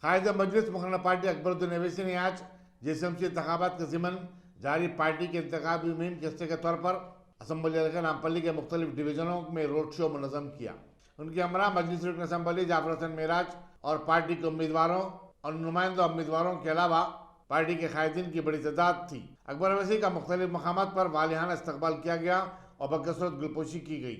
कायद मजलिस मुखरना party Akbaruddin Owaisi ने आज जेएसएमसी इंतखाबात के ज़िमन जारी पार्टी के इंतखाबी मुहिम के हिस्से के तौर पर असम्बली हल्का नामपल्ली के मुख्तलिफ डिवीजनों में रोड शो मुनज़्ज़म किया। उनके हमरा मजलिस रुकन असम्बली जाफर हसन मेराज और पार्टी के उम्मीदवारों और नुमाइंदा उम्मीदवारों के अलावा पार्टी के कायदीन की बड़ी तादाद थी। अकबर अवैसी का मुख्तलिफ मकामात पर वालिहाना इस्तकबाल किया गया और बकसरत गुलपोशी की गई।